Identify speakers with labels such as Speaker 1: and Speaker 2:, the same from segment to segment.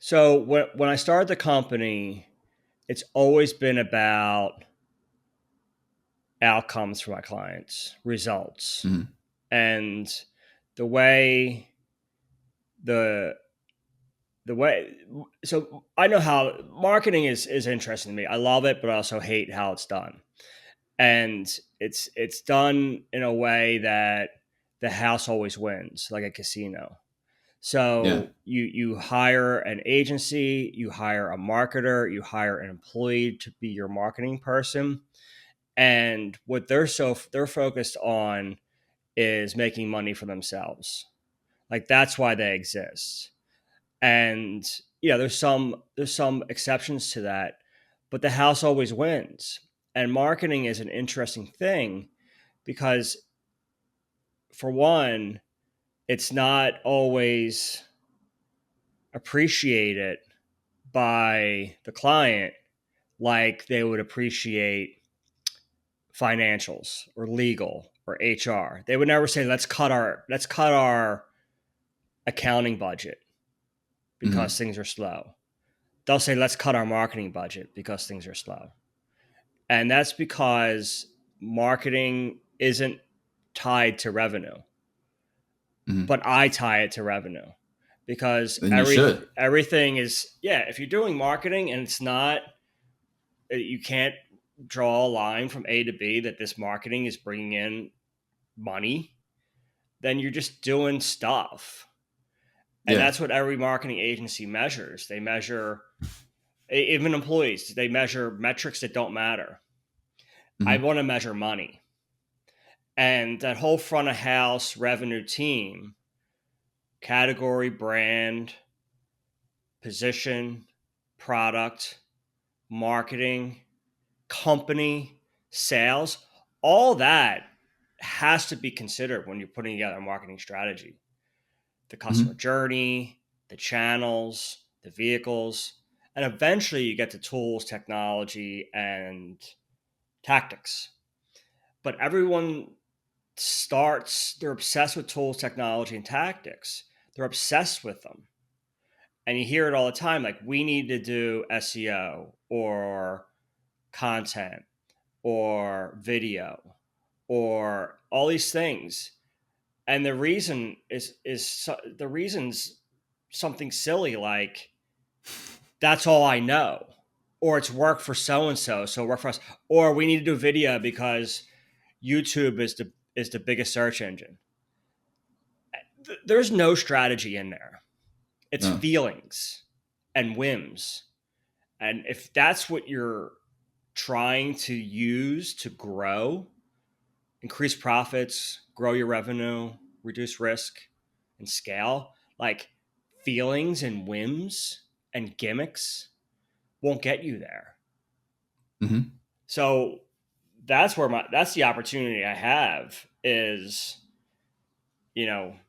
Speaker 1: So when I started the company, it's always been about outcomes for my clients, results.
Speaker 2: Mhm.
Speaker 1: And the way the the way so I know how marketing is interesting to me. I love it, but I also hate how it's done. And it's done in a way that the house always wins, like a casino.
Speaker 2: Yeah.
Speaker 1: So you hire an agency, you hire a marketer, you hire an employee to be your marketing person, and what they're focused on is making money for themselves. Like that's why they exist. And there's some exceptions to that, but the house always wins. And marketing is an interesting thing because for one, it's not always appreciated by the client like they would appreciate financials or legal or HR. They would never say let's cut our accounting budget because
Speaker 2: Mhm.
Speaker 1: things are slow. They'll say let's cut our marketing budget because things are slow. And that's because marketing isn't tied to revenue,
Speaker 2: Mhm.
Speaker 1: but I tie it to revenue because
Speaker 2: Then you should.
Speaker 1: everything is, yeah, if you're doing marketing and it's not, you can't draw a line from A to B that this marketing is bringing in money, then you're just doing stuff. And
Speaker 2: Yeah.
Speaker 1: that's what every marketing agency measures. They measure, even employees, they measure metrics that don't matter. I
Speaker 2: Mhm.
Speaker 1: want to measure money. And that whole front of house revenue team, category, brand, position, product, marketing, company, sales, all that has to be considered when you're putting together a marketing strategy. The customer
Speaker 2: Mhm.
Speaker 1: journey, the channels, the vehicles, and eventually you get to tools, technology, and tactics. But everyone they're obsessed with tools, technology, and tactics. They're obsessed with them. And you hear it all the time like, we need to do SEO or content or video or all these things. And the reason the reason's something silly like that's all I know, or it's work for so and so, so work for us, or we need to do video because YouTube is the biggest search engine. There's no strategy in there. It's
Speaker 2: No.
Speaker 1: feelings and whims. And if that's what you're trying to use to grow, increase profits, grow your revenue, reduce risk, and scale, like feelings and whims and gimmicks won't get you there.
Speaker 2: Mhm.
Speaker 1: So that's the opportunity I have is, you know,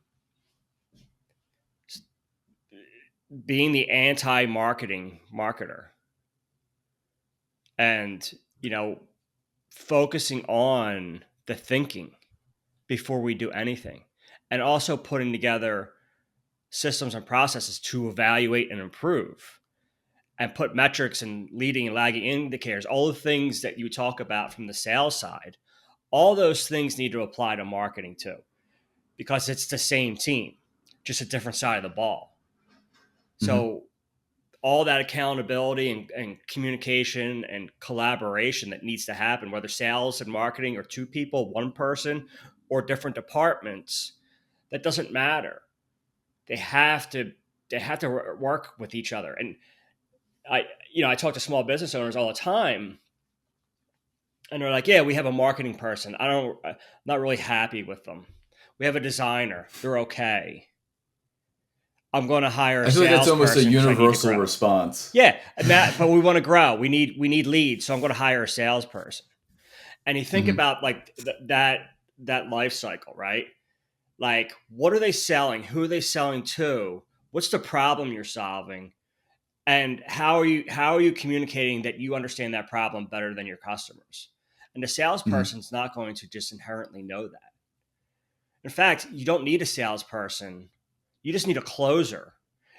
Speaker 1: being the anti-marketing marketer and, you know, focusing on the thinking before we do anything and also putting together systems and processes to evaluate and improve and put metrics and leading and lagging indicators, all the things that you talk about from the sales side, all those things need to apply to marketing too, because it's the same team, just a different side of the ball.
Speaker 2: Mhm.
Speaker 1: So all that accountability and communication and collaboration that needs to happen, whether sales and marketing are two people, one person, or different departments, that doesn't matter. They have to work with each other. And I talk to small business owners all the time, and they're like, "Yeah, we have a marketing person. I'm not really happy with them. We have a designer. They're okay. I'm going to hire a
Speaker 2: I feel like that's almost a
Speaker 1: salesperson because I need to
Speaker 2: universal
Speaker 1: grow."
Speaker 2: response.
Speaker 1: Yeah, Matt, but we want to grow. We need leads, so I'm going to hire a salesperson. And you think
Speaker 2: Mhm.
Speaker 1: about like that life cycle, right? Like, what are they selling? Who are they selling to? What's the problem you're solving? And how are you communicating that you understand that problem better than your customers? And the
Speaker 2: Mhm.
Speaker 1: salesperson's not going to just inherently know that. In fact, you don't need a salesperson. You just need a closer.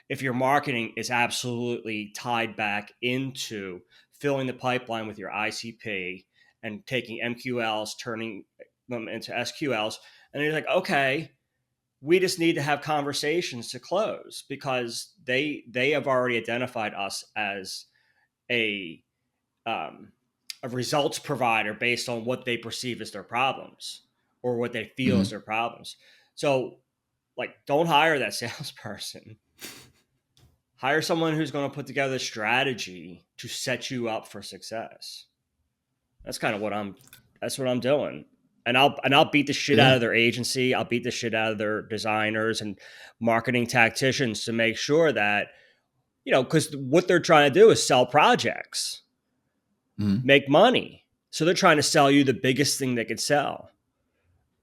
Speaker 1: if your marketing is absolutely tied back into filling the pipeline with your ICP and taking MQLs, turning them into SQLs, and you're like, okay, we just need to have conversations to close because they have already identified us as a um, a results provider based on what they perceive as their problems or what they feel as
Speaker 2: Mm-hmm.
Speaker 1: their problems. So, like, don't hire that salesperson. Hire someone who's going to put together a strategy to set you up for success. That's kind of what I'm. That's what I'm doing. And I'll beat the shit out
Speaker 2: Yeah.
Speaker 1: of their agency. I'll beat the shit out of their designers and marketing tacticians to make sure that, because what they're trying to do is sell projects,
Speaker 2: Mm-hmm.
Speaker 1: make money. So they're trying to sell you the biggest thing they could sell,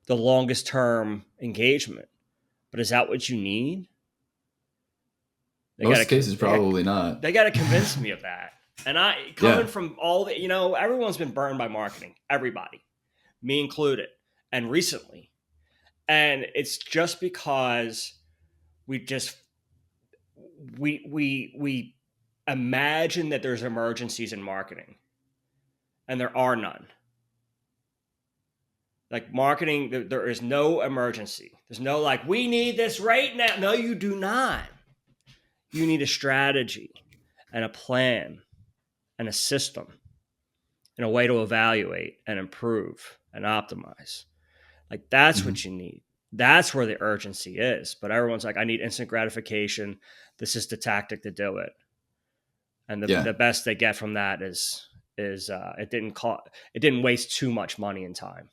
Speaker 1: the longest term engagement. But is that what you need? They got
Speaker 2: Most
Speaker 1: to
Speaker 2: cases, probably not.
Speaker 1: they got to convince me of that. And I coming
Speaker 2: Yeah.
Speaker 1: from all the, everyone's been burned by marketing. Everybody, me included, and recently. And it's just because we just we imagine that there's emergencies in marketing, and there are none. Like marketing, there is no emergency. There's no like, we need this right now. No, you do not. You need a strategy and a plan and a system and a way to evaluate and improve and optimize. Like that's
Speaker 2: Mm-hmm.
Speaker 1: what you need. That's where the urgency is. But everyone's like, I need instant gratification. This is the tactic to do it. And
Speaker 2: Yeah.
Speaker 1: the best they get from that is it didn't waste too much money and time.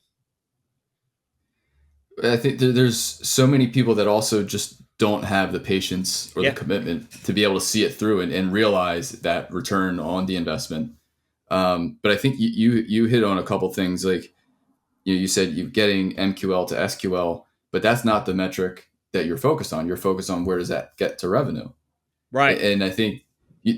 Speaker 2: I think there's so many people that also just don't have the patience or the
Speaker 1: Yeah.
Speaker 2: commitment to be able to see it through and realize that return on the investment. But I think you hit on a couple things. Like you said, you're getting MQL to SQL, but that's not the metric that you're focused on. You're focused on where does that get to revenue.
Speaker 1: Right.
Speaker 2: And I think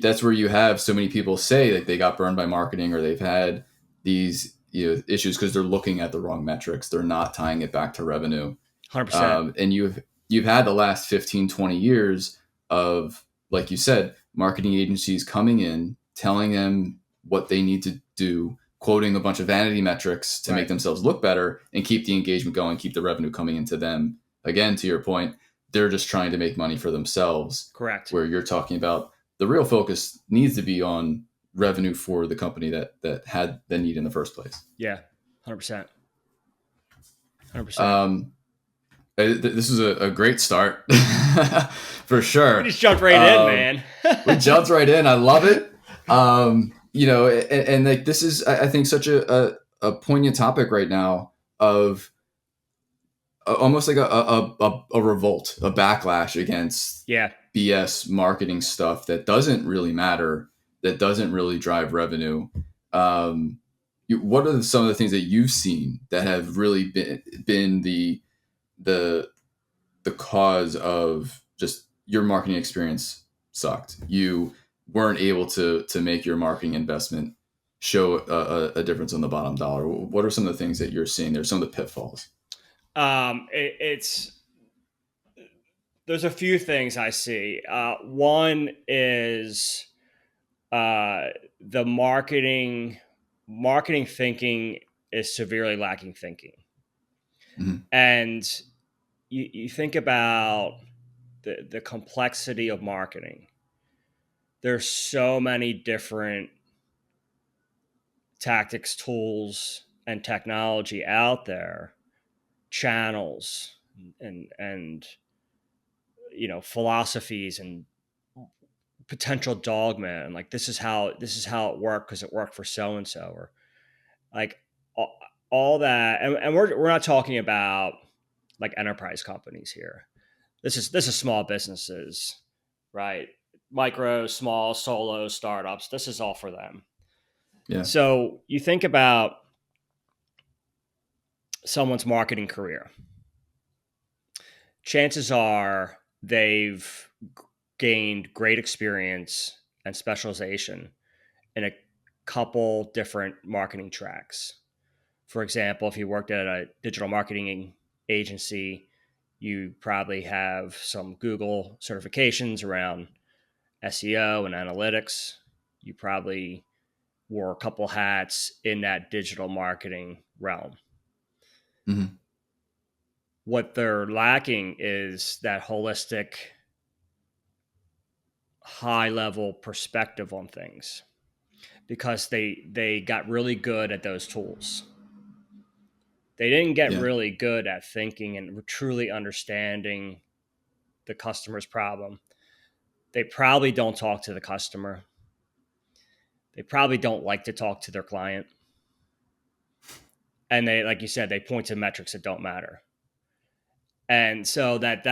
Speaker 2: that's where you have so many people say that they got burned by marketing or they've had these issues because they're looking at the wrong metrics. They're not tying it back to revenue.
Speaker 1: 100%.
Speaker 2: And you've had the last 15, 20 years of, like you said, marketing agencies coming in, telling them what they need to do, quoting a bunch of vanity metrics to make themselves look better and keep the engagement going, keep the revenue coming into them. Again, to your point, they're just trying to make money for themselves.
Speaker 1: Correct.
Speaker 2: Where you're talking about the real focus needs to be on revenue for the company that had the need in the first place.
Speaker 1: Yeah, 100%. 100%.
Speaker 2: This is a great start for sure.
Speaker 1: We just jumped right in, man.
Speaker 2: We jumped right in. I love it. And like this is, I think, such a poignant topic right now of almost like a revolt, a backlash against BS marketing stuff that doesn't really matter, that doesn't really drive revenue. What are some of the things that you've seen that have really been the cause of just your marketing experience sucked? You weren't able to make your marketing investment show a difference on the bottom dollar. What are some of the things that you're seeing there? Some of the pitfalls.
Speaker 1: There's a few things I see. One is the marketing thinking is severely lacking thinking.
Speaker 2: Mm-hmm.
Speaker 1: And you think about the complexity of marketing. There's so many different tactics, tools, and technology out there, channels and philosophies and potential dogma, and like this is how it worked because it worked for so and so, or like all that. And we're not talking about like enterprise companies here. This is small businesses, right? Micro, small, solo startups. This is all for them.
Speaker 2: Yeah.
Speaker 1: So you think about someone's marketing career. Chances are they've gained great experience and specialization in a couple different marketing tracks. For example, if you worked at a digital marketing agency, You probably have some Google certifications around SEO and analytics. You probably wore a couple hats in that digital marketing realm.
Speaker 2: Mm-hmm.
Speaker 1: What they're lacking is that holistic, high level perspective on things, because they got really good at those tools. They didn't get
Speaker 2: Yeah.
Speaker 1: really good at thinking and truly understanding the customer's problem. They probably don't talk to the customer. They probably don't like to talk to their client. And they, like you said, they point to metrics that don't matter. And so that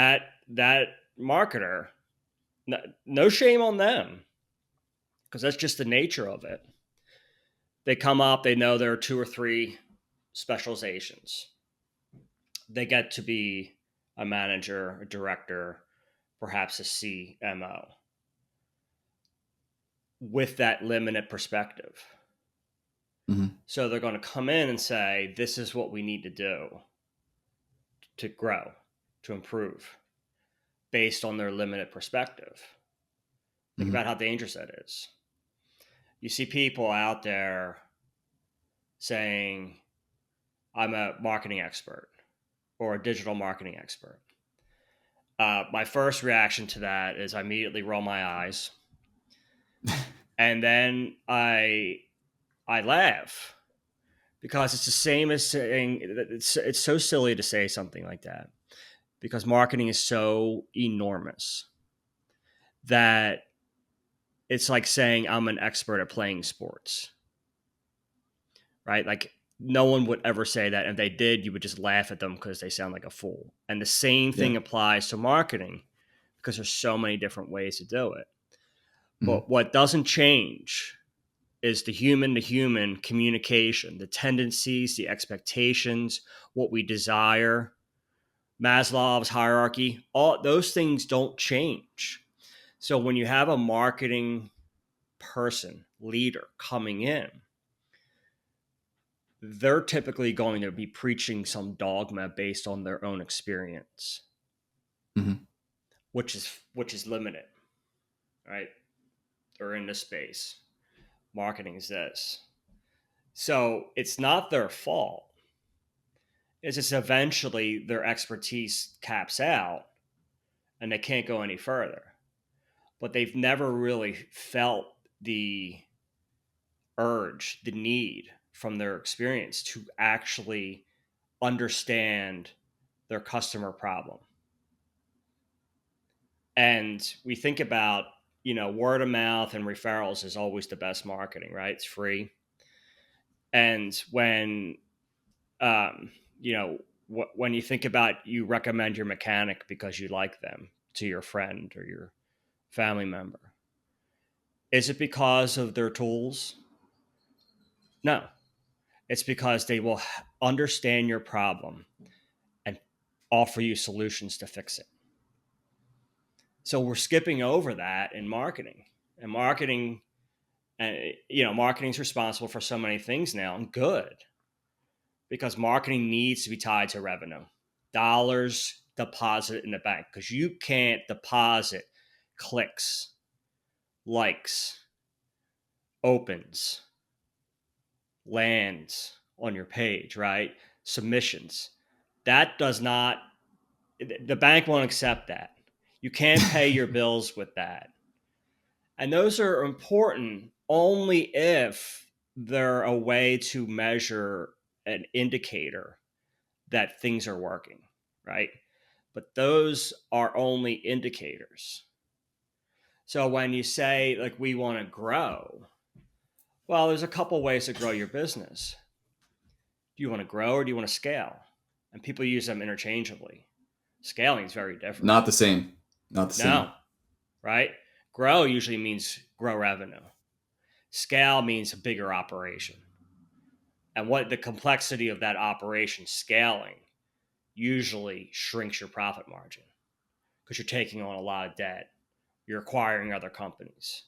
Speaker 1: marketer, no shame on them, because that's just the nature of it. They come up, they know there are 2 or 3 specializations. They get to be a manager, a director, perhaps a CMO with that limited perspective.
Speaker 2: Mm-hmm.
Speaker 1: So they're going to come in and say, this is what we need to do to grow, to improve, based on their limited perspective. Think
Speaker 2: Mm-hmm.
Speaker 1: about how dangerous that is. You see people out there saying, I'm a marketing expert or a digital marketing expert. My first reaction to that is I immediately roll my eyes, and then I laugh, because it's the same as saying it's so silly to say something like that, because marketing is so enormous that it's like saying I'm an expert at playing sports, right? Like, no one would ever say that. And if they did, you would just laugh at them because they sound like a fool. And the same
Speaker 2: Yeah.
Speaker 1: thing applies to marketing, because there's so many different ways to do it.
Speaker 2: Mm-hmm.
Speaker 1: But what doesn't change is the human to human communication, the tendencies, the expectations, what we desire, Maslow's hierarchy, all those things don't change. So when you have a marketing person, leader coming in, they're typically going to be preaching some dogma based on their own experience,
Speaker 2: Mm-hmm.
Speaker 1: which is limited, right? They're in this space. Marketing is this. So it's not their fault. It's just eventually their expertise caps out and they can't go any further. But they've never really felt the urge, the need from their experience to actually understand their customer problem. And we think about, word of mouth and referrals is always the best marketing, right? It's free. And when, um, you know, when you think about, you recommend your mechanic because you like them to your friend or your family member, is it because of their tools? No, it's because they will understand your problem and offer you solutions to fix it. So we're skipping over that in marketing. And marketing, marketing is responsible for so many things now, and good, because marketing needs to be tied to revenue, dollars deposited in the bank, because you can't deposit clicks, likes, opens, lands on your page, right? Submissions. That does not, the bank won't accept that. You can't pay your bills with that. And those are important only if they're a way to measure an indicator that things are working, right? But those are only indicators. So when you say, like, we want to grow, well, there's a couple ways to grow your business. Do you want to grow or do you want to scale? And people use them interchangeably. Scaling is very different.
Speaker 2: Not the same. Not the
Speaker 1: No,
Speaker 2: same.
Speaker 1: right? Grow usually means grow revenue. Scale means a bigger operation. And what the complexity of that operation scaling usually shrinks your profit margin, because you're taking on a lot of debt. You're acquiring other companies,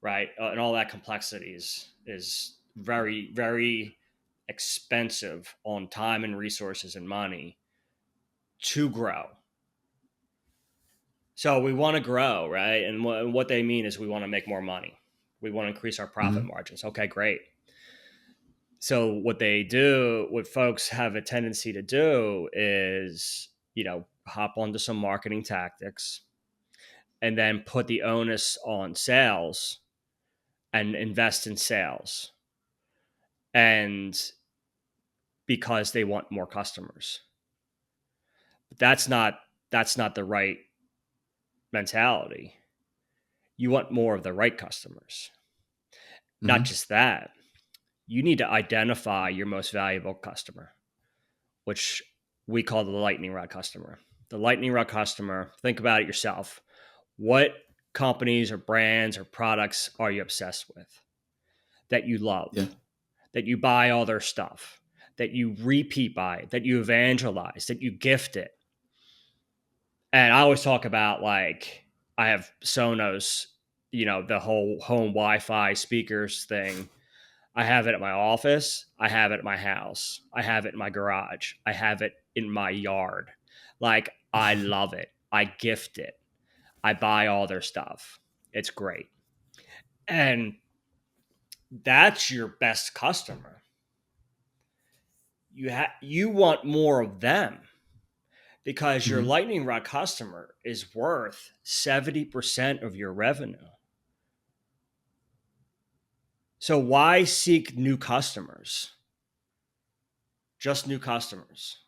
Speaker 1: right? And all that complexity is very, very expensive on time and resources and money to grow. So we want to grow, right? And what they mean is we want to make more money. We want to increase our profit margins. Okay, great. So what folks have a tendency to do is, hop onto some marketing tactics and then put the onus on sales and invest in sales. And because they want more customers. But that's not the right mentality. You want more of the right customers. Not just that. You need to identify your most valuable customer, which we call the lightning rod customer. The lightning rod customer, think about it yourself. What companies or brands or products are you obsessed with that you love, that you buy all their stuff, that you repeat buy, that you evangelize, that you gift it? And I always talk about, like, I have Sonos, the whole home Wi-Fi speakers thing. I have it at my office. I have it at my house. I have it in my garage. I have it in my yard. Like, I love it. I gift it. I buy all their stuff. It's great. And that's your best customer. You want more of them because your lightning rod customer is worth 70% of your revenue. So why seek new customers? Just new customers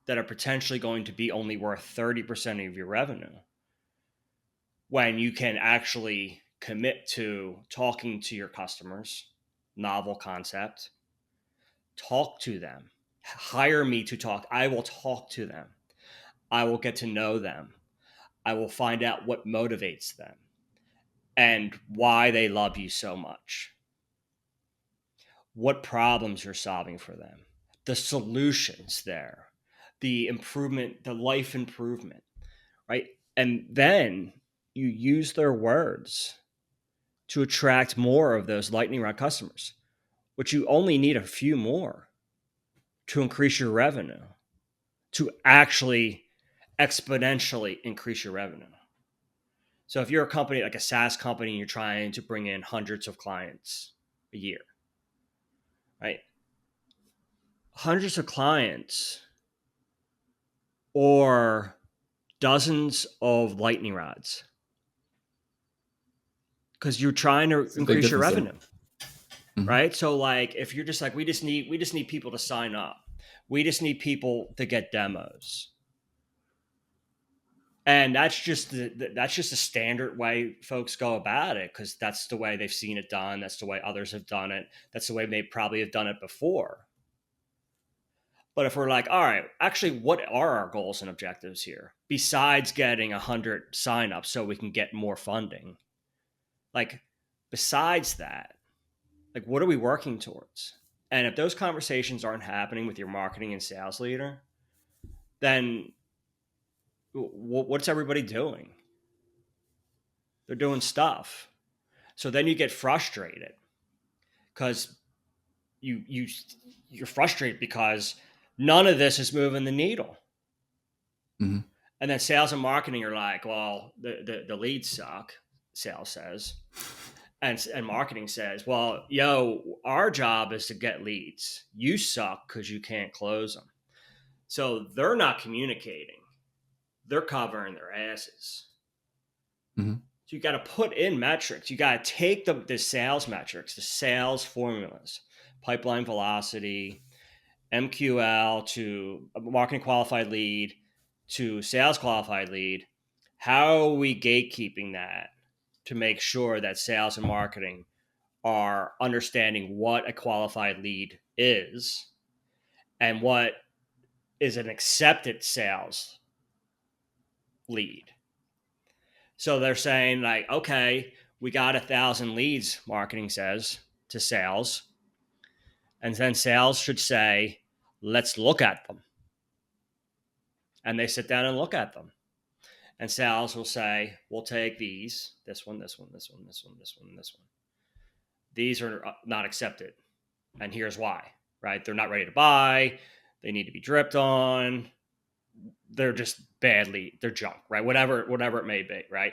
Speaker 1: that are potentially going to be only worth 30% of your revenue, when you can actually commit to talking to your customers, novel concept, talk to them, hire me to talk. I will talk to them. I will get to know them. I will find out what motivates them and why they love you so much, what problems you're solving for them, the solutions there, the improvement, the life improvement, right? And then you use their words to attract more of those lightning rod customers, which you only need a few more to increase your revenue, to actually exponentially increase your revenue. So if you're a company like a SaaS company and you're trying to bring in hundreds of clients a year, right? Hundreds of clients or dozens of lightning rods, because you're trying to increase your revenue. Right? So, like, if you're just like, we just need people to sign up. We just need people to get demos. And that's just a standard way folks go about it, because that's the way they've seen it done. That's the way others have done it. That's the way they probably have done it before. But if we're like, all right, actually, what are our goals and objectives here besides getting 100 signups so we can get more funding? Like, besides that, like, what are we working towards? And if those conversations aren't happening with your marketing and sales leader, then what's everybody doing? They're doing stuff. So then you get frustrated because you're frustrated because none of this is moving the needle. And then sales and marketing are like, well, the leads suck, sales says. And marketing says, well, our job is to get leads. You suck because you can't close them. So they're not communicating. They're covering their asses. So you got to put in metrics. You got to take the sales metrics, the sales formulas, pipeline velocity, MQL to marketing qualified lead to sales qualified lead. How are we gatekeeping that to make sure that sales and marketing are understanding what a qualified lead is and what is an accepted sales lead? So they're saying, like, okay, we got 1,000 leads, marketing says, to sales. And then sales should say, let's look at them. And they sit down and look at them. And sales will say, we'll take these, this one, this one, this one, this one, this one, this one. These are not accepted. And here's why, right? They're not ready to buy. They need to be dripped on. they're just they're junk, right? Whatever it may be, right?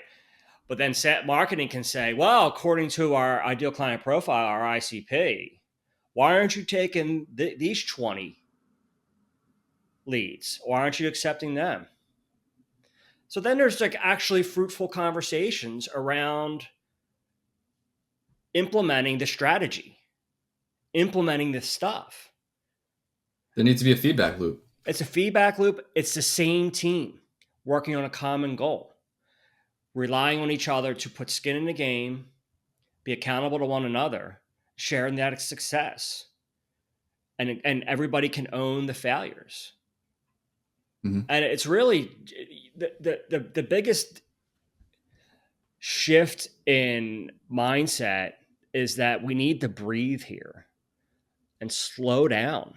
Speaker 1: But then marketing can say, well, according to our ideal client profile, our ICP, why aren't you taking these 20 leads? Why aren't you accepting them? So then there's like actually fruitful conversations around implementing the strategy, implementing this stuff.
Speaker 2: There needs to be a feedback loop.
Speaker 1: It's a feedback loop. It's the same team working on a common goal, relying on each other to put skin in the game, be accountable to one another, sharing that success. And everybody can own the failures. Mm-hmm. And it's really the biggest shift in mindset is that we need to breathe here and slow down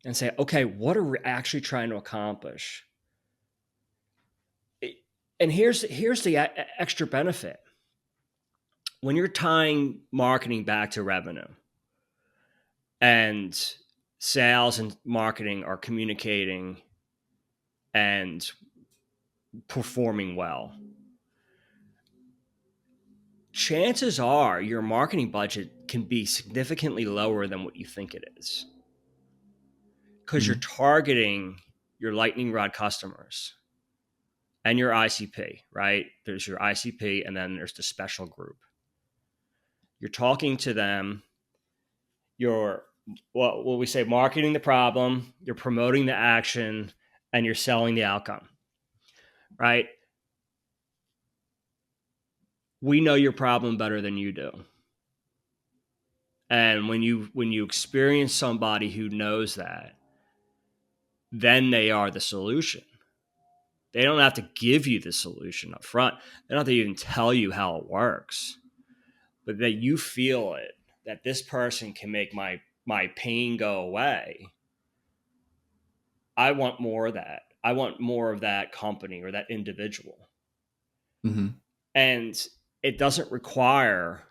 Speaker 1: and say, okay, what are we actually trying to accomplish? And here's the extra benefit. When you're tying marketing back to revenue and sales and marketing are communicating and performing well, chances are your marketing budget can be significantly lower than what you think it is, because you're targeting your lightning rod customers and your ICP, right? There's your ICP and then there's the special group. You're talking to them. You're, what we say, marketing the problem, you're promoting the action, and you're selling the outcome, right? We know your problem better than you do. And when you experience somebody who knows that, then they are the solution. They don't have to give you the solution up front. They don't have to even tell you how it works, but that you feel it, that this person can make my pain go away. I want more of that. I want more of that company or that individual. Mm-hmm. And it doesn't require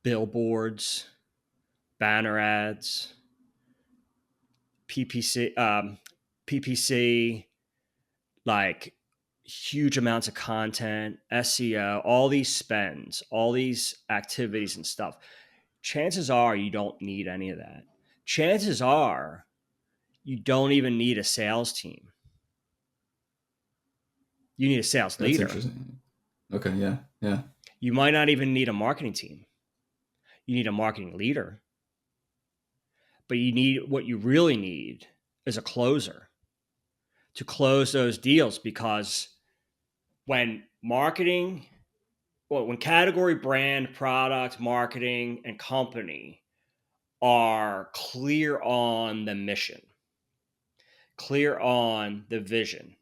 Speaker 1: billboards, banner ads, PPC, like huge amounts of content, SEO, all these spends, all these activities and stuff. Chances are you don't need any of that. Chances are you don't even need a sales team. You need a sales leader.
Speaker 2: That's interesting. Okay, yeah.
Speaker 1: You might not even need a marketing team. You need a marketing leader. But what you really need is a closer to close those deals, because when category, brand, product, marketing, and company are clear on the mission, clear on the vision,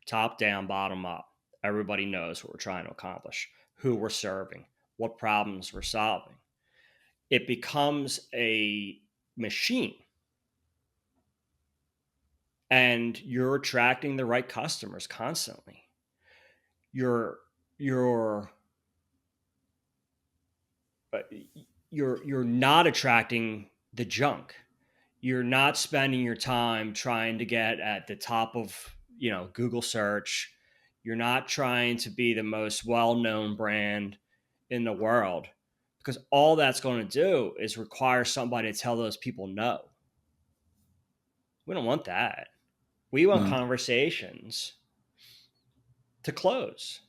Speaker 1: top down, bottom up, everybody knows what we're trying to accomplish, who we're serving, what problems we're solving. It becomes a machine. And you're attracting the right customers constantly. You're not attracting the junk. You're not spending your time trying to get at the top of, Google search. You're not trying to be the most well-known brand in the world, because all that's going to do is require somebody to tell those people no. We don't want that. We want conversations to close.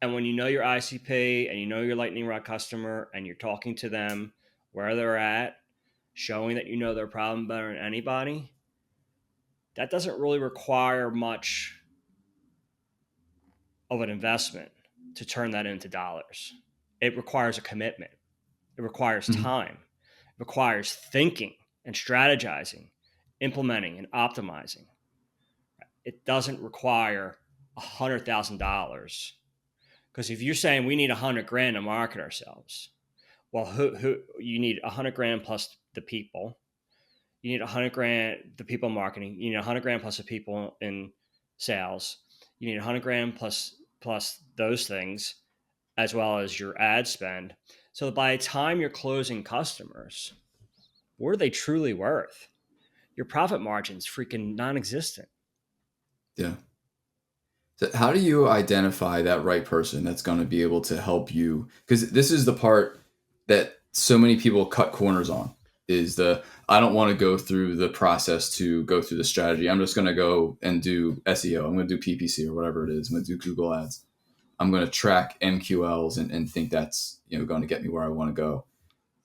Speaker 1: And when you know your ICP and you know your lightning rod customer and you're talking to them where they're at, showing that you know their problem better than anybody, that doesn't really require much of an investment to turn that into dollars. It requires a commitment. It requires time. It requires thinking and strategizing, implementing and optimizing. It doesn't require $100,000. Because if you're saying we need $100,000 to market ourselves, well, who you need $100,000 plus the people. You need $100,000 the people in marketing. You need $100,000 plus the people in sales. You need $100,000 plus those things, as well as your ad spend. So by the time you're closing customers, what are they truly worth? your profit margin's freaking non-existent.
Speaker 2: Yeah. So how do you identify that right person that's going to be able to help you? Because this is the part that so many people cut corners on, is the, I don't want to go through the process to go through the strategy. I'm just going to go and do SEO. I'm going to do PPC or whatever it is. I'm going to do Google ads. I'm going to track MQLs and think that's, going to get me where I want to go.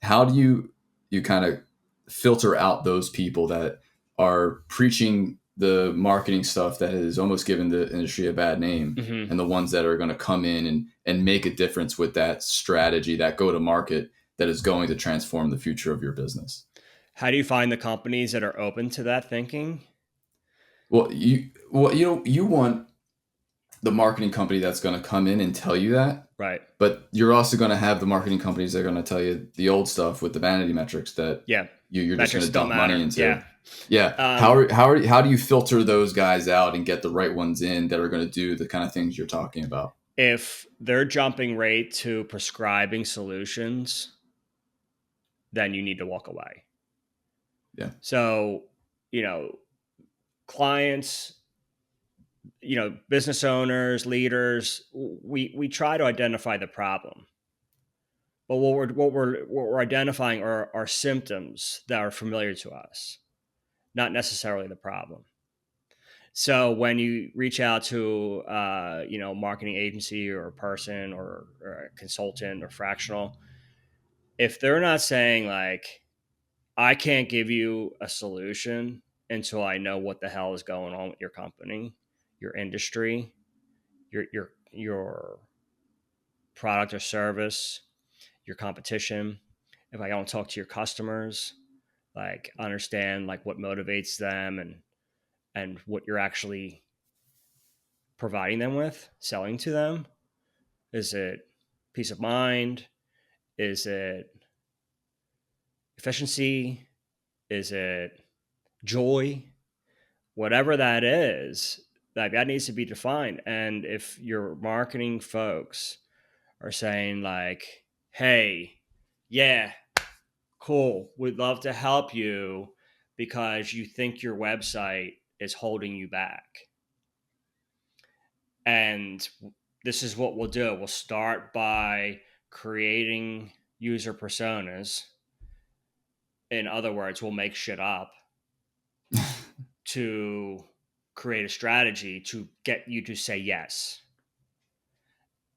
Speaker 2: How do you kind of filter out those people that are preaching the marketing stuff that has almost given the industry a bad name, and the ones that are going to come in and make a difference with that strategy, that go to market that is going to transform the future of your business?
Speaker 1: How do you find the companies that are open to that thinking?
Speaker 2: Well, you want the marketing company that's going to come in and tell you that.
Speaker 1: Right.
Speaker 2: But you're also going to have the marketing companies that are going to tell you the old stuff with the vanity metrics that you're just going to dump money into. Yeah. How do you filter those guys out and get the right ones in that are going to do the kind of things you're talking about?
Speaker 1: If they're jumping right to prescribing solutions, then you need to walk away.
Speaker 2: Yeah.
Speaker 1: So, clients, business owners, leaders, we try to identify the problem. But what we're identifying are symptoms that are familiar to us, not necessarily the problem. So when you reach out to a marketing agency or a person or a consultant or fractional, if they're not saying like, I can't give you a solution until I know what the hell is going on with your company, your industry, your product or service, your competition. If I don't talk to your customers, like understand like what motivates them and what you're actually providing them with, selling to them. Is it peace of mind? Is it efficiency? Is it joy? Whatever that is, that needs to be defined. And if your marketing folks are saying like, hey, yeah, cool, we'd love to help you because you think your website is holding you back. And this is what we'll do. We'll start by creating user personas. In other words, we'll make shit up to create a strategy to get you to say yes.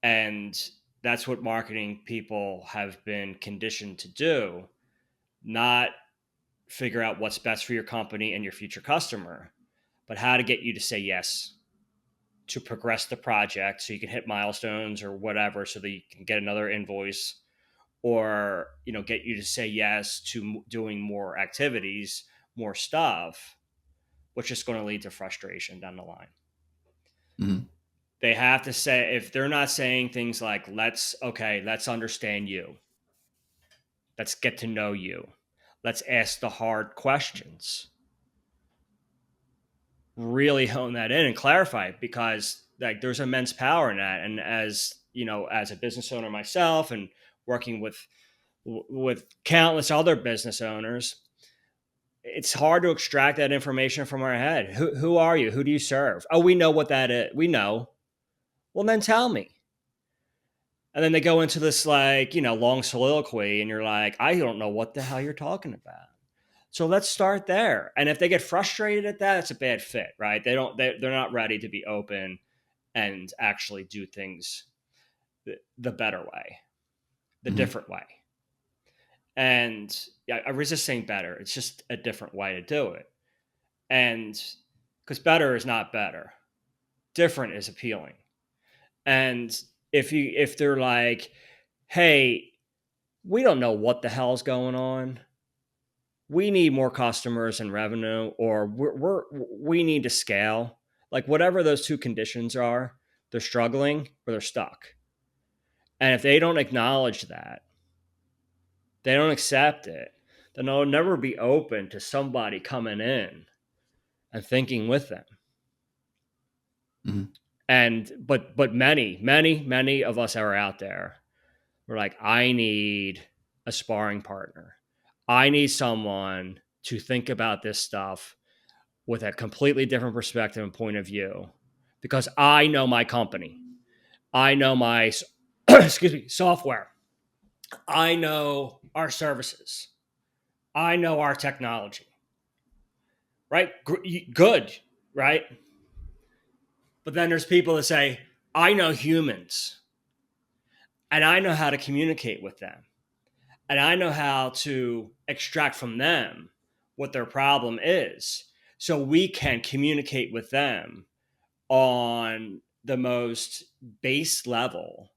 Speaker 1: And that's what marketing people have been conditioned to do, not figure out what's best for your company and your future customer, but how to get you to say yes to progress the project so you can hit milestones or whatever so that you can get another invoice, or get you to say yes to doing more activities, more stuff, which is going to lead to frustration down the line.
Speaker 2: Mm-hmm.
Speaker 1: They have to say, if they're not saying things like, let's understand you, let's get to know you, let's ask the hard questions, really hone that in and clarify it, because like there's immense power in that. And as as a business owner myself and working with countless other business owners, it's hard to extract that information from our head. Who are you? Who do you serve? Oh, we know what that is. We know. Well, then tell me. And then they go into this long soliloquy, and you're like, I don't know what the hell you're talking about. So let's start there. And if they get frustrated at that, it's a bad fit, right? They're not ready to be open and actually do things the better way, the different way. And I resist saying better. It's just a different way to do it. And because better is not better, different is appealing. And if they're like, hey, we don't know what the hell's going on, we need more customers and revenue, or we need to scale, like whatever those two conditions are, they're struggling or they're stuck. And if they don't acknowledge that, they don't accept it, then they'll never be open to somebody coming in and thinking with them.
Speaker 2: Mm-hmm.
Speaker 1: And but many of us are out there, we're like, I need a sparring partner, I need someone to think about this stuff with a completely different perspective and point of view, because I know my company. I know my excuse me, software. I know our services. I know our technology. Right? Good, right? But then there's people that say, I know humans and I know how to communicate with them. And I know how to extract from them what their problem is so we can communicate with them on the most base level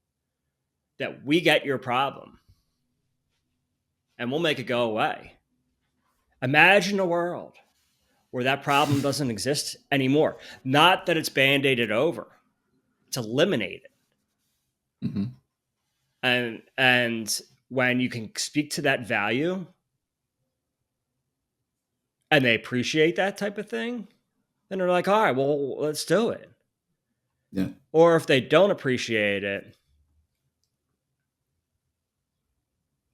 Speaker 1: that we get your problem and we'll make it go away. Imagine a world where that problem doesn't exist anymore. Not that it's band-aided over, it's eliminated.
Speaker 2: Mm-hmm.
Speaker 1: And when you can speak to that value and they appreciate that type of thing, then they're like, all right, well, let's do it.
Speaker 2: Yeah.
Speaker 1: Or if they don't appreciate it,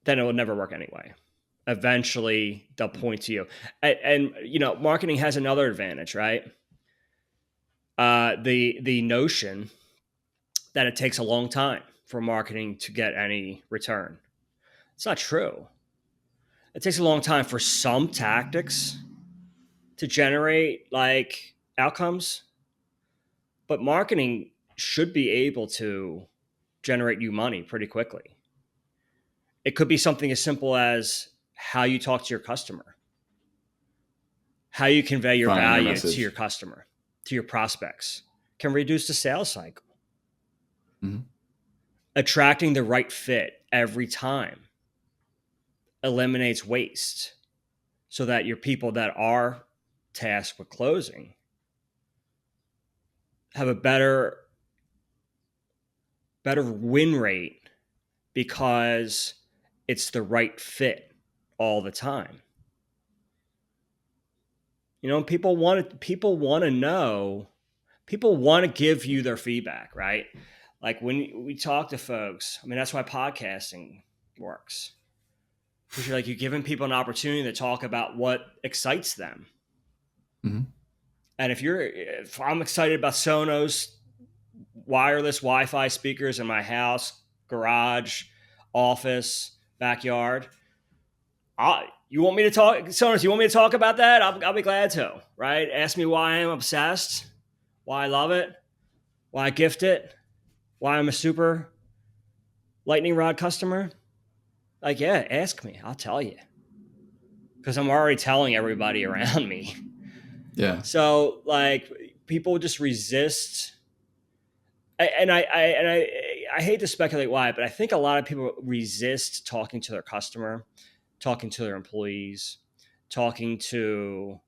Speaker 1: then it will never work anyway. Eventually, they'll point to you. And you know, marketing has another advantage, right? The notion that it takes a long time for marketing to get any return. It's not true. It takes a long time for some tactics to generate like outcomes, but marketing should be able to generate you money pretty quickly. It could be something as simple as how you talk to your customer, how you convey your
Speaker 2: Finding their
Speaker 1: value to
Speaker 2: message.
Speaker 1: your customer, to your prospects, can reduce the sales cycle.
Speaker 2: Mm-hmm.
Speaker 1: Attracting the right fit every time eliminates waste so that your people that are tasked with closing have a better win rate because it's the right fit all the time. You know, people want to know, people want to give you their feedback, right? Like when we talk to folks, I mean, that's why podcasting works. Because you're giving people an opportunity to talk about what excites them.
Speaker 2: Mm-hmm.
Speaker 1: And if I'm excited about Sonos wireless Wi-Fi speakers in my house, garage, office, backyard, you want me to talk, Sonos? You want me to talk about that? I'll be glad to. Right? Ask me why I'm obsessed, why I love it, why I gift it, why I'm a super lightning rod customer. Like, yeah, ask me. I'll tell you. Because I'm already telling everybody around me.
Speaker 2: Yeah.
Speaker 1: So, like, people just resist. And I hate to speculate why, but I think a lot of people resist talking to their customer, talking to their employees, talking to,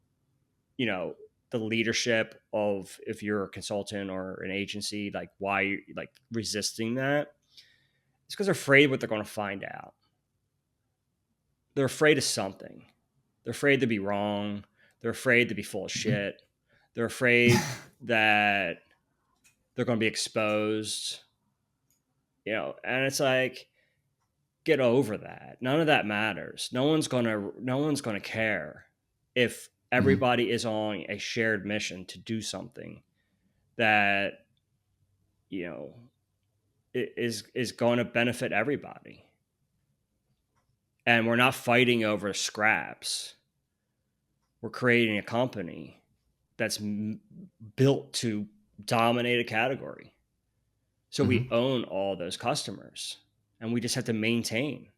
Speaker 1: you know, the leadership of, if you're a consultant or an agency, like why you're like resisting that. It's because they're afraid what they're going to find out. They're afraid of something. They're afraid to be wrong. They're afraid to be full of shit. They're afraid that they're going to be exposed, you know, and it's like, get over that. None of that matters. No one's going to care if everybody is on a shared mission to do something that, you know, is going to benefit everybody. And we're not fighting over scraps. We're creating a company that's built to dominate a category. So we own all those customers and we just have to maintain.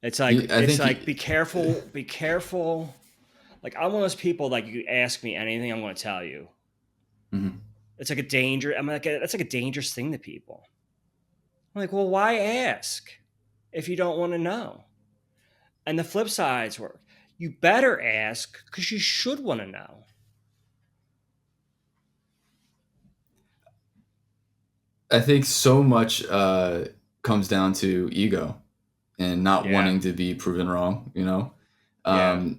Speaker 1: It's like, be careful. Like, I'm one of those people, like, you ask me anything, I'm going to tell you.
Speaker 2: Mm-hmm.
Speaker 1: It's like that's like a dangerous thing to people. I'm like, well, why ask if you don't want to know? And the flip sides work. You better ask because you should want to know.
Speaker 2: I think so much comes down to ego and not wanting to be proven wrong. You know,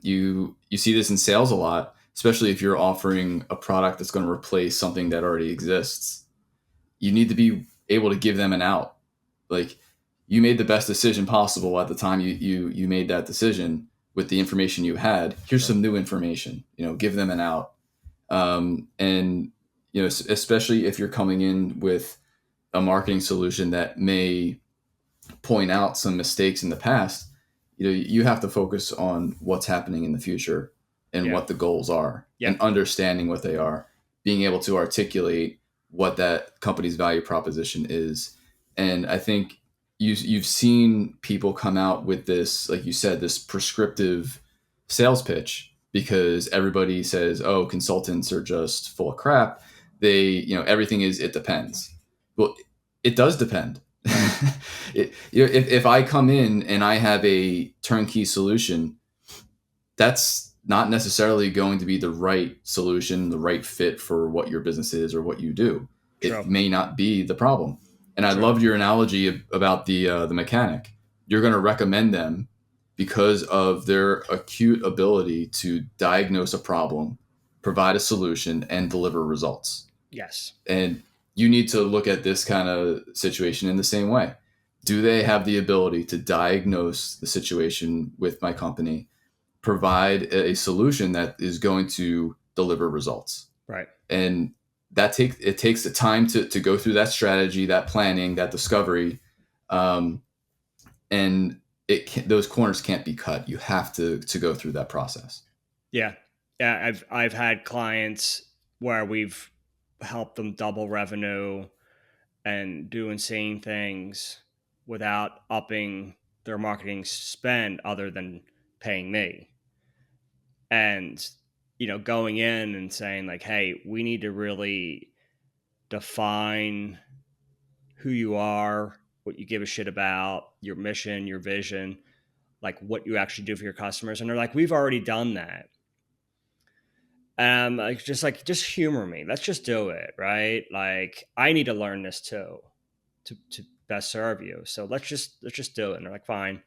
Speaker 2: you see this in sales a lot, especially if you're offering a product that's going to replace something that already exists. You need to be able to give them an out. Like, you made the best decision possible at the time you made that decision with the information you had. Here's some new information, give them an out. And, especially if you're coming in with a marketing solution that may point out some mistakes in the past, you have to focus on what's happening in the future and what the goals are and understanding what they are, being able to articulate what that company's value proposition is. And I think you've seen people come out with this, like you said, this prescriptive sales pitch because everybody says, oh, consultants are just full of crap. Everything is, it depends. Well, it does depend. If I come in and I have a turnkey solution, that's not necessarily going to be the right solution, the right fit for what your business is or what you do. True. It may not be the problem. And I loved your analogy about the mechanic. You're going to recommend them because of their acute ability to diagnose a problem, provide a solution, and deliver results.
Speaker 1: Yes.
Speaker 2: And you need to look at this kind of situation in the same way. Do they have the ability to diagnose the situation with my company, provide a solution that is going to deliver results?
Speaker 1: Right.
Speaker 2: And it takes the time to go through that strategy, that planning, that discovery. And those corners can't be cut. You have to go through that process.
Speaker 1: Yeah. Yeah. I've had clients where we've helped them double revenue and do insane things without upping their marketing spend other than paying me. And, going in and saying like, hey, we need to really define who you are, what you give a shit about, your mission, your vision, like what you actually do for your customers. And they're like, we've already done that. Just humor me. Let's just do it. Right. Like I need to learn this too, to best serve you. So let's just do it. And they're like, fine.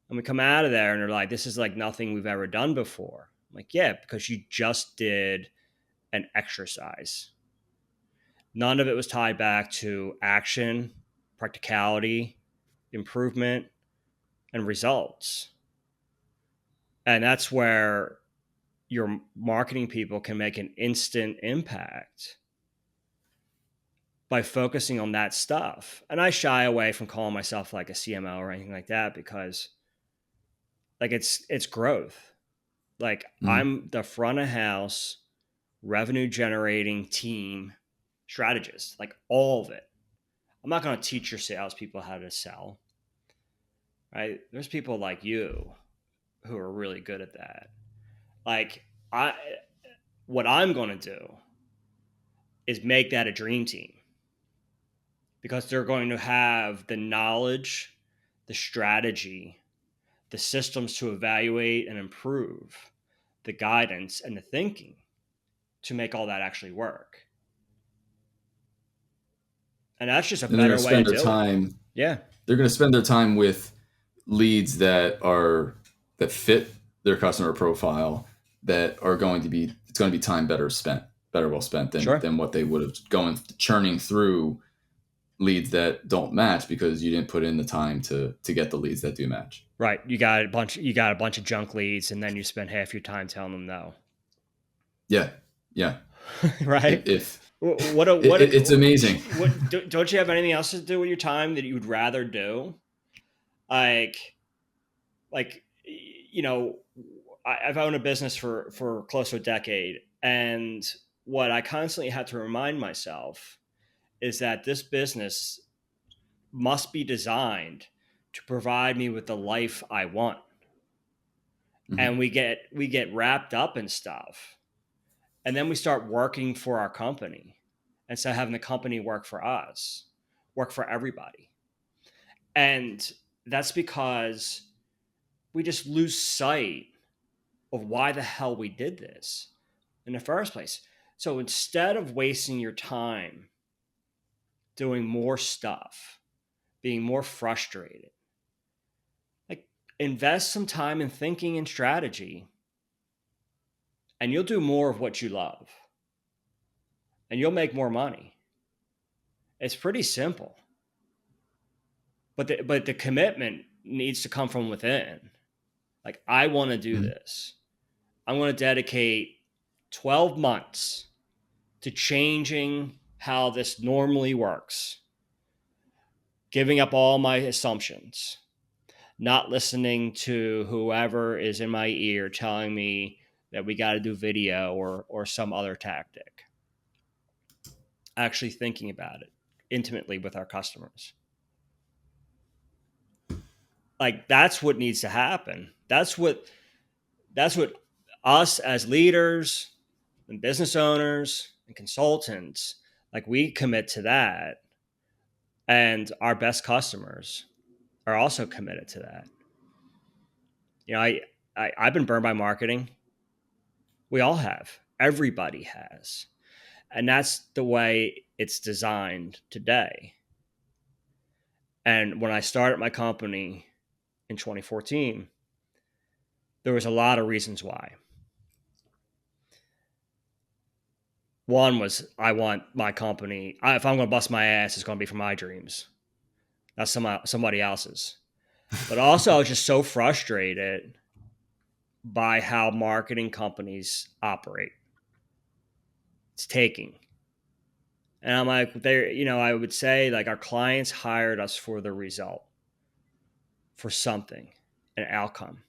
Speaker 1: And we come out of there and they're like, this is like nothing we've ever done before. I'm like, yeah, because you just did an exercise. None of it was tied back to action, practicality, improvement, and results. And that's where your marketing people can make an instant impact by focusing on that stuff. And I shy away from calling myself like a CMO or anything like that because like it's growth. Like I'm the front of house revenue generating team strategist, like all of it. I'm not going to teach your salespeople how to sell, right? There's people like you who are really good at that. Like what I'm going to do is make that a dream team because they're going to have the knowledge, the strategy, the systems to evaluate and improve, the guidance and the thinking to make all that actually work. And that's just a better way to do it. Yeah.
Speaker 2: They're going to spend their time with leads that fit their customer profile that are going to be, it's going to be time better well spent than what they would have churning through leads that don't match because you didn't put in the time to get the leads that do match.
Speaker 1: Right. You got a bunch of junk leads and then you spend half your time telling them no.
Speaker 2: Yeah. Yeah.
Speaker 1: Right.
Speaker 2: It's amazing.
Speaker 1: Don't you have anything else to do with your time that you would rather do? Like, I've owned a business for close to a decade. And what I constantly had to remind myself is that this business must be designed to provide me with the life I want. Mm-hmm. And we get wrapped up in stuff. And then we start working for our company instead of having the company work for us, work for everybody. And that's because we just lose sight of why the hell we did this in the first place. So instead of wasting your time doing more stuff, being more frustrated, like invest some time in thinking and strategy, and you'll do more of what you love, and you'll make more money. It's pretty simple. but the commitment needs to come from within. Like, I want to do this. I'm going to dedicate 12 months to changing how this normally works, giving up all my assumptions, not listening to whoever is in my ear telling me that we got to do video or some other tactic. Actually thinking about it intimately with our customers. Like, that's what needs to happen. That's what us as leaders and business owners and consultants, like, we commit to that. And our best customers are also committed to that. You know, I've been burned by marketing. We all have. Everybody has. And that's the way it's designed today. And when I started my company in 2014, there was a lot of reasons why. One was, I want my company, if I'm going to bust my ass, it's going to be for my dreams. That's somebody else's. But also, I was just so frustrated by how marketing companies operate. It's taking. And I'm like, I would say, like, our clients hired us for the result, for something, an outcome.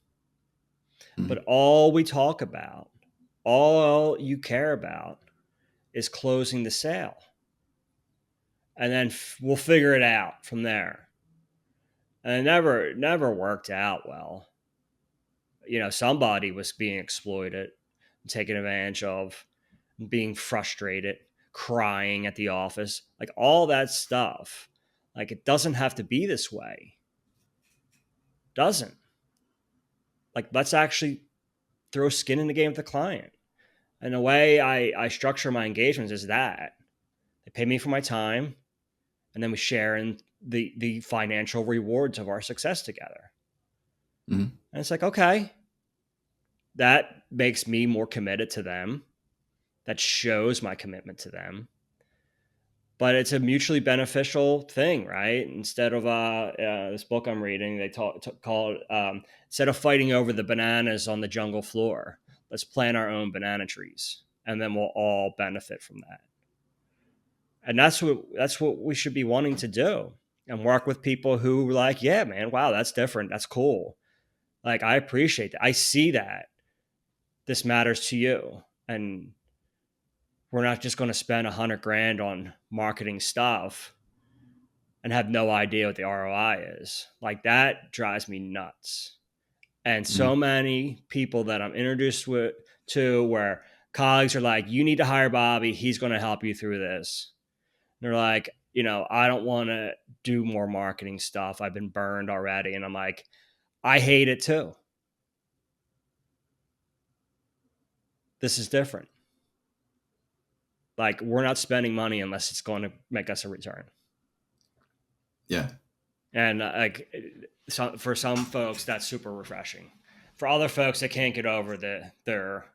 Speaker 1: But all we talk about, all you care about, is closing the sale. And then we'll figure it out from there. And it never worked out well. You know, somebody was being exploited, taken advantage of, being frustrated, crying at the office, like all that stuff. Like, it doesn't have to be this way. Doesn't. Like, let's actually throw skin in the game with the client. And the way I structure my engagements is that they pay me for my time, and then we share in the financial rewards of our success together. And it's like, okay, that makes me more committed to them. That shows my commitment to them. But it's a mutually beneficial thing, right? Instead of this book I'm reading, they call it, instead of fighting over the bananas on the jungle floor, let's plant our own banana trees, and then we'll all benefit from that. And that's what we should be wanting to do, and work with people who are like, yeah, man, wow, that's different. That's cool. Like, I appreciate that. I see that this matters to you. And we're not just going to spend $100,000 on marketing stuff and have no idea what the ROI is. Like, that drives me nuts. And so many people that I'm introduced to, where colleagues are like, you need to hire Bobby. He's going to help you through this. And they're like, I don't want to do more marketing stuff. I've been burned already. And I'm like, I hate it too. This is different. Like, we're not spending money unless it's going to make us a return.
Speaker 2: Yeah.
Speaker 1: And for some folks, that's super refreshing. For other folks, they can't get over their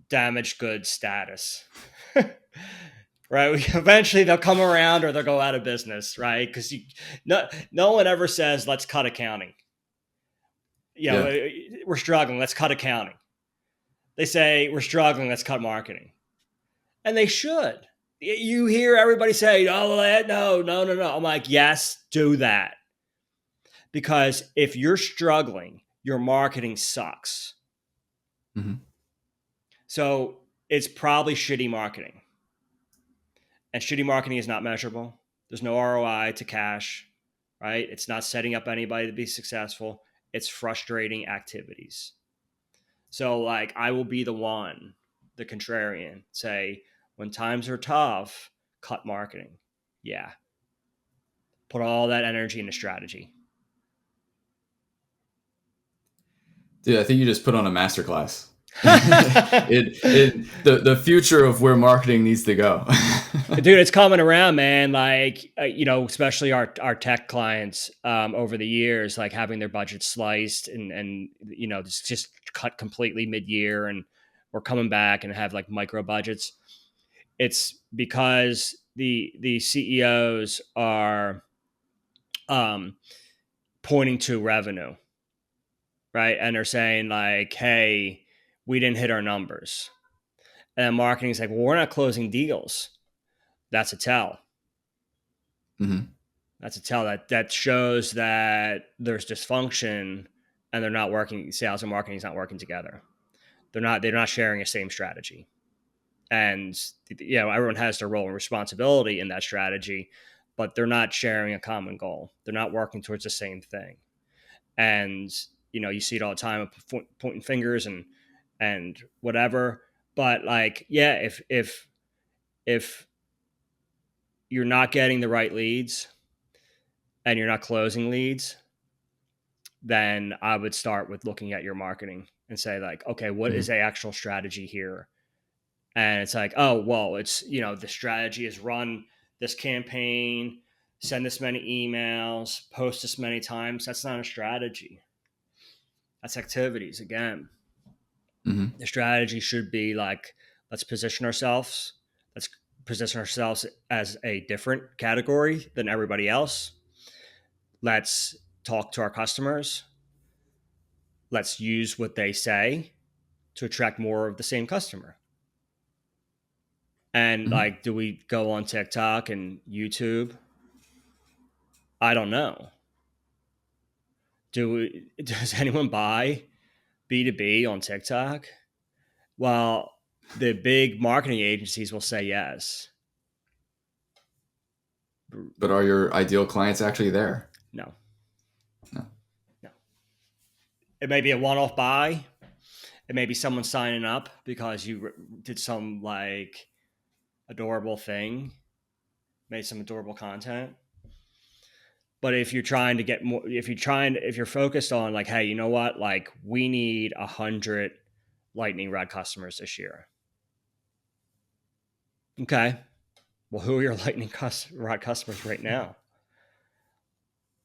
Speaker 1: damaged goods status. Right? Eventually they'll come around, or they'll go out of business, right? Because no one ever says, let's cut accounting. We're struggling, let's cut accounting. They say, we're struggling, let's cut marketing. And they should. You hear everybody say, oh, no. I'm like, yes, do that. Because if you're struggling, your marketing sucks. So it's probably shitty marketing. And shitty marketing is not measurable. There's no ROI to cash, right? It's not setting up anybody to be successful. It's frustrating activities. So, like, I will be the one, the contrarian, say, when times are tough, cut marketing. Yeah. Put all that energy into strategy.
Speaker 2: Dude, I think you just put on a masterclass. The future of where marketing needs to go.
Speaker 1: Dude, it's coming around, man. Like, especially our tech clients over the years, like, having their budget sliced and just cut completely mid-year, and we're coming back and have like micro budgets. It's because the CEOs are pointing to revenue, right? And they're saying like, hey, we didn't hit our numbers. And marketing is like, well, we're not closing deals. That's a tell.
Speaker 2: Mm-hmm.
Speaker 1: That's a tell that shows that there's dysfunction and they're not working. Sales and marketing is not working together. They're not sharing the same strategy. And everyone has their role and responsibility in that strategy, but they're not sharing a common goal. They're not working towards the same thing. And you see it all the time, pointing fingers and whatever. But like, yeah, if you're not getting the right leads and you're not closing leads, then I would start with looking at your marketing and say like, okay, what is the actual strategy here? And it's like, oh, well, it's, the strategy is run this campaign, send this many emails, post this many times. That's not a strategy. That's activities again.
Speaker 2: Mm-hmm.
Speaker 1: The strategy should be like, let's position ourselves. Let's position ourselves as a different category than everybody else. Let's talk to our customers. Let's use what they say to attract more of the same customer. And
Speaker 2: Mm-hmm.
Speaker 1: like, do we go on TikTok and YouTube? I don't know. Does anyone buy B2B on TikTok? Well, the big marketing agencies will say yes.
Speaker 2: But are your ideal clients actually there?
Speaker 1: No.
Speaker 2: No.
Speaker 1: No. It may be a one-off buy. It may be someone signing up because you did some like adorable thing, made some adorable content. But if you're trying to get more, if you're focused on like, hey, you know what? Like, we need 100 lightning rod customers this year. Okay. Well, who are your lightning rod customers right now?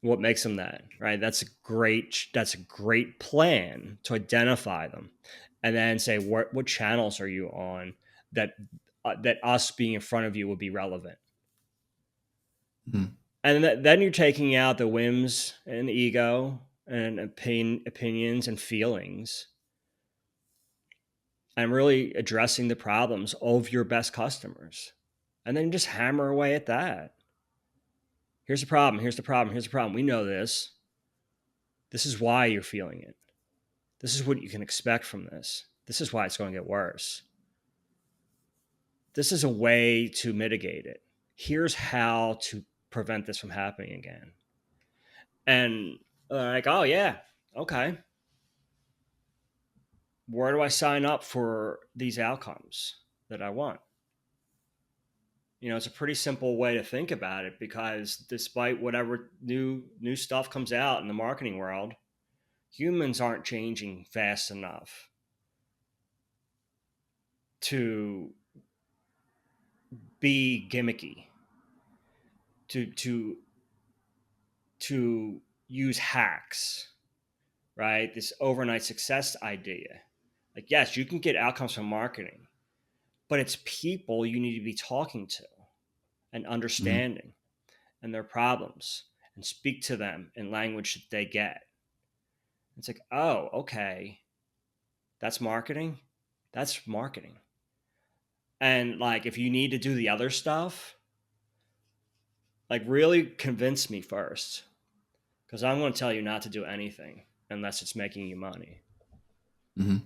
Speaker 1: What makes them that, right? That's a great plan to identify them, and then say what channels are you on that us being in front of you would be relevant.
Speaker 2: Mm-hmm.
Speaker 1: And then you're taking out the whims and ego and opinions and feelings, and really addressing the problems of your best customers, and then just hammer away at that. Here's the problem. Here's the problem. Here's the problem. We know this. This is why you're feeling it. This is what you can expect from this. This is why it's going to get worse. This is a way to mitigate it. Here's how to prevent this from happening again. And like, oh, yeah, okay. Where do I sign up for these outcomes that I want? It's a pretty simple way to think about it, because despite whatever new stuff comes out in the marketing world, humans aren't changing fast enough to be gimmicky, to use hacks, right? This overnight success idea. Like, yes, you can get outcomes from marketing, but it's people you need to be talking to and understanding and their problems, and speak to them in language that they get. It's like, oh, okay, that's marketing. That's marketing. And like, if you need to do the other stuff, like, really convince me first, because I'm going to tell you not to do anything unless it's making you money.
Speaker 2: Mm-hmm.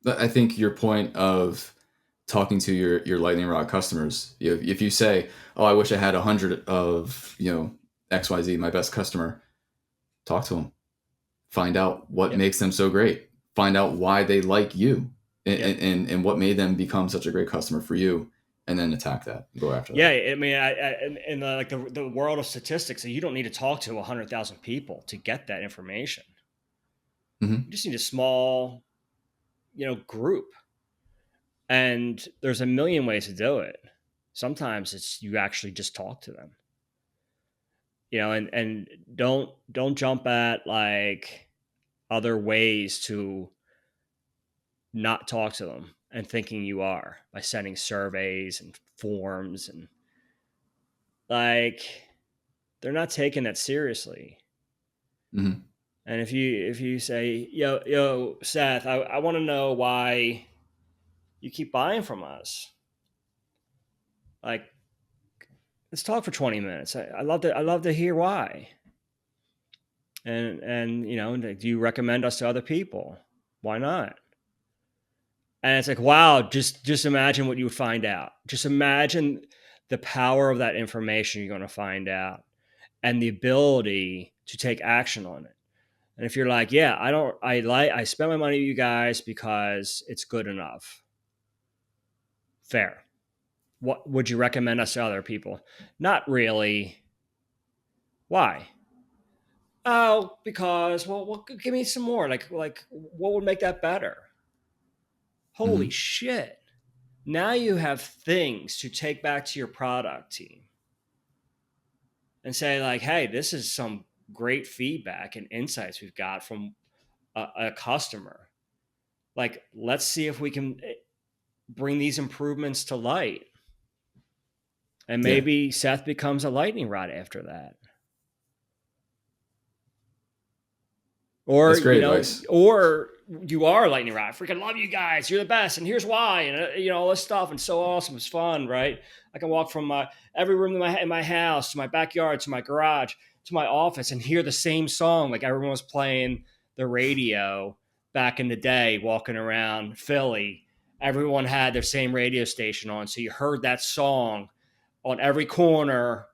Speaker 2: I think your point of talking to your lightning rod customers, if you say, oh, I wish I had 100 of XYZ, my best customer, talk to them, find out what makes them so great, find out why they like you, and what made them become such a great customer for you, and then attack that, go after that.
Speaker 1: Yeah, I mean, in the world of statistics, you don't need to talk to 100,000 people to get that information.
Speaker 2: Mm-hmm.
Speaker 1: You just need a small, group, and there's a million ways to do it. Sometimes it's you actually just talk to them, and don't jump at like other ways to not talk to them and thinking you are, by sending surveys and forms, and like, they're not taking that seriously.
Speaker 2: Mm-hmm.
Speaker 1: And if you say, yo, Seth, I want to know why you keep buying from us. Like, let's talk for 20 minutes. I love to hear why. And do you recommend us to other people? Why not? And it's like, wow, just imagine what you would find out. Just imagine the power of that information you're going to find out and the ability to take action on it. And if you're like, yeah, I spend my money with you guys because it's good enough. Fair. What would you recommend us to other people? Not really. Why? Oh, because well, give me some more. Like what would make that better? Holy shit. Now you have things to take back to your product team and say like, hey, this is some great feedback and insights we've got from a customer. Like, let's see if we can bring these improvements to light. And maybe Seth becomes a lightning rod after that. Or,
Speaker 2: that's great advice.
Speaker 1: Or you are a lightning rod. I freaking love you guys. You're the best. And here's why. And, all this stuff. And so awesome. It's fun, right? I can walk from every room in my house to my backyard to my garage to my office and hear the same song. Like everyone was playing the radio back in the day, walking around Philly. Everyone had their same radio station on. So you heard that song on every corner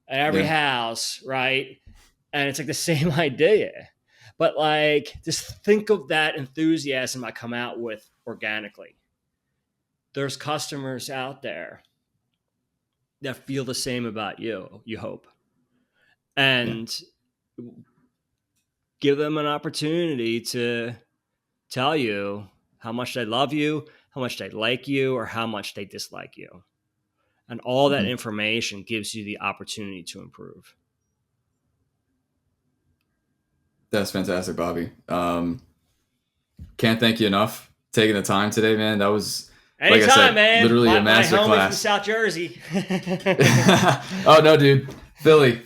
Speaker 1: at every house, right? And it's like the same idea. But like, just think of that enthusiasm I come out with organically. There's customers out there that feel the same about you hope. And give them an opportunity to tell you how much they love you, how much they like you, or how much they dislike you. And all that information gives you the opportunity to improve.
Speaker 2: That's fantastic, Bobby. Can't thank you enough taking the time today, man. That was,
Speaker 1: anytime, like I said, man.
Speaker 2: Literally a master class.
Speaker 1: From South Jersey.
Speaker 2: Oh no, dude.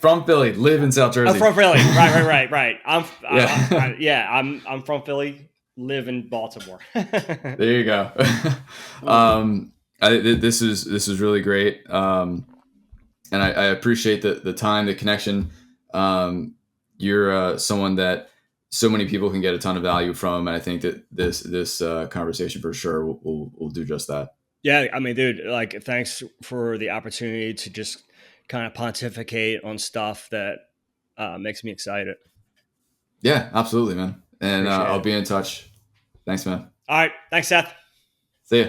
Speaker 2: From Philly, live in South Jersey.
Speaker 1: I'm from Philly. Right. I'm from Philly, live in Baltimore.
Speaker 2: There you go. This is really great. And I appreciate the time, the connection. You're someone that so many people can get a ton of value from, and I think that this conversation for sure will do just that.
Speaker 1: Yeah, I mean, dude, like, thanks for the opportunity to just kind of pontificate on stuff that makes me excited.
Speaker 2: Yeah, absolutely, man. And I'll be in touch. Thanks, man.
Speaker 1: All right. Thanks, Seth.
Speaker 2: See ya.